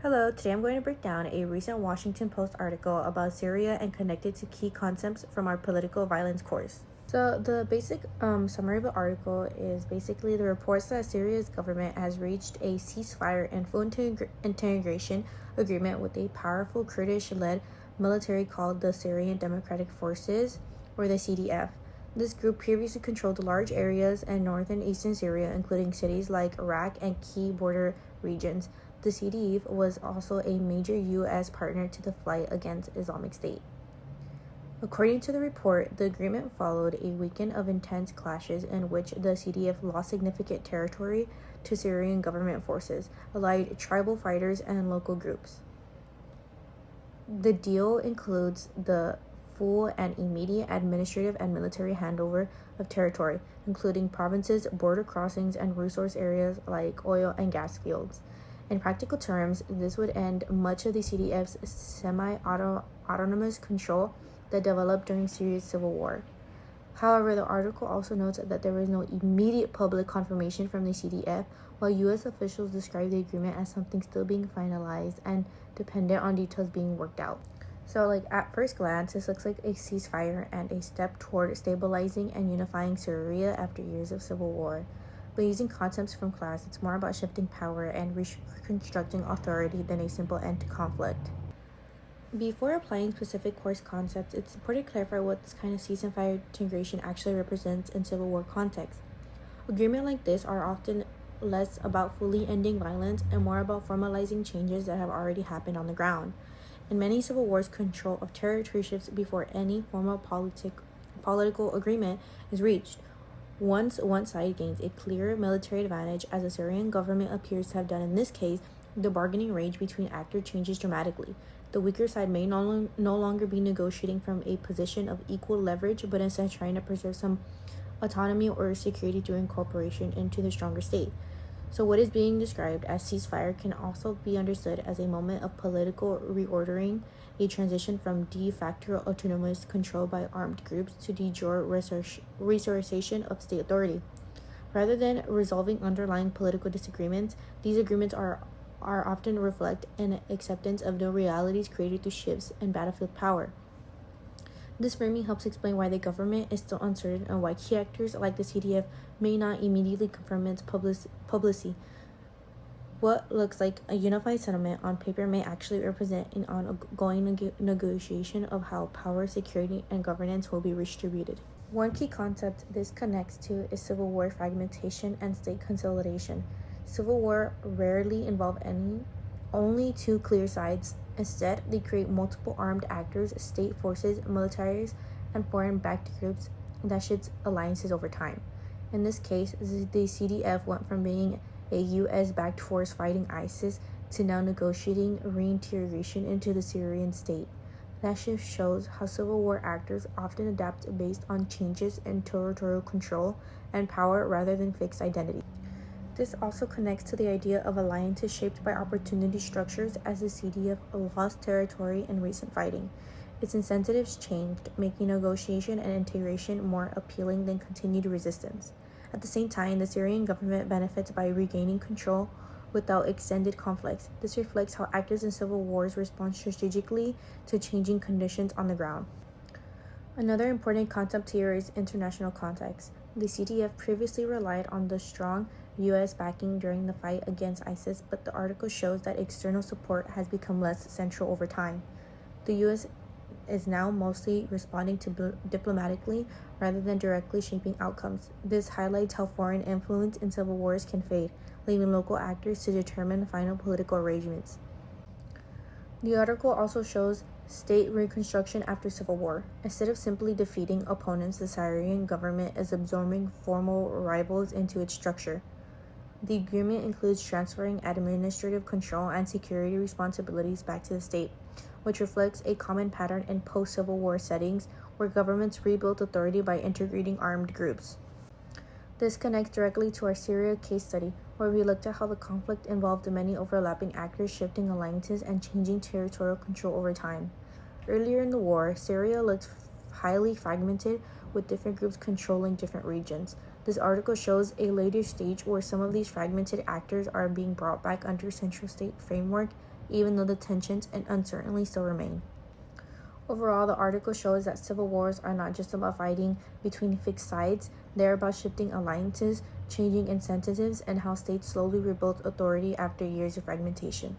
Hello, today I'm going to break down a recent Washington Post article about Syria and connect it to key concepts from our political violence course. So, the basic summary of the article is basically the reports that Syria's government has reached a ceasefire and full integration agreement with a powerful Kurdish led military called the Syrian Democratic Forces, or the CDF. This group previously controlled large areas in northern eastern Syria, including cities like Iraq and key border regions. The CDF was also a major U.S. partner to the fight against Islamic State. According to the report, the agreement followed a weekend of intense clashes in which the CDF lost significant territory to Syrian government forces, allied tribal fighters, and local groups. The deal includes the full and immediate administrative and military handover of territory, including provinces, border crossings, and resource areas like oil and gas fields. In practical terms, this would end much of the CDF's semi-autonomous control that developed during Syria's civil war. However, the article also notes that there was no immediate public confirmation from the CDF, while U.S. officials described the agreement as something still being finalized and dependent on details being worked out. So, at first glance, this looks like a ceasefire and a step toward stabilizing and unifying Syria after years of civil war. But using concepts from class, it's more about shifting power and reconstructing authority than a simple end to conflict. Before applying specific course concepts, it's important to clarify what this kind of ceasefire integration actually represents in civil war context. Agreements like this are often less about fully ending violence and more about formalizing changes that have already happened on the ground. In many civil wars, control of territory shifts before any formal political agreement is reached. Once one side gains a clear military advantage, as the Syrian government appears to have done in this case, the bargaining range between actors changes dramatically. The weaker side may no longer be negotiating from a position of equal leverage, but instead trying to preserve some autonomy or security through incorporation into the stronger state. So what is being described as ceasefire can also be understood as a moment of political reordering, a transition from de facto autonomous control by armed groups to de jure restoration of state authority. Rather than resolving underlying political disagreements, these agreements are often reflect an acceptance of the realities created through shifts in battlefield power. This framing helps explain why the government is still uncertain and why key actors like the CDF may not immediately confirm its publicity. What looks like a unified settlement on paper may actually represent an ongoing negotiation of how power, security, and governance will be redistributed. One key concept this connects to is civil war fragmentation and state consolidation. Civil war rarely involve only two clear sides. Instead, they create multiple armed actors, state forces, militaries, and foreign-backed groups that shift alliances over time. In this case, the CDF went from being a U.S.-backed force fighting ISIS to now negotiating reintegration into the Syrian state. That shift shows how civil war actors often adapt based on changes in territorial control and power rather than fixed identity. This also connects to the idea of alliances shaped by opportunity structures, as the CDF lost territory in recent fighting. Its incentives changed, making negotiation and integration more appealing than continued resistance. At the same time, the Syrian government benefits by regaining control without extended conflicts. This reflects how actors in civil wars respond strategically to changing conditions on the ground. Another important concept here is international context. The CDF previously relied on the strong U.S. backing during the fight against ISIS, but the article shows that external support has become less central over time. The U.S. is now mostly responding to diplomatically rather than directly shaping outcomes. This highlights how foreign influence in civil wars can fade, leaving local actors to determine final political arrangements. The article also shows state reconstruction after civil war. Instead of simply defeating opponents, the Syrian government is absorbing formal rivals into its structure. The agreement includes transferring administrative control and security responsibilities back to the state, which reflects a common pattern in post-Civil War settings where governments rebuilt authority by integrating armed groups. This connects directly to our Syria case study, where we looked at how the conflict involved many overlapping actors shifting alliances and changing territorial control over time. Earlier in the war, Syria looked highly fragmented, with different groups controlling different regions. This article shows a later stage where some of these fragmented actors are being brought back under central state framework, even though the tensions and uncertainty still remain. Overall, the article shows that civil wars are not just about fighting between fixed sides, they're about shifting alliances, changing incentives, and how states slowly rebuild authority after years of fragmentation.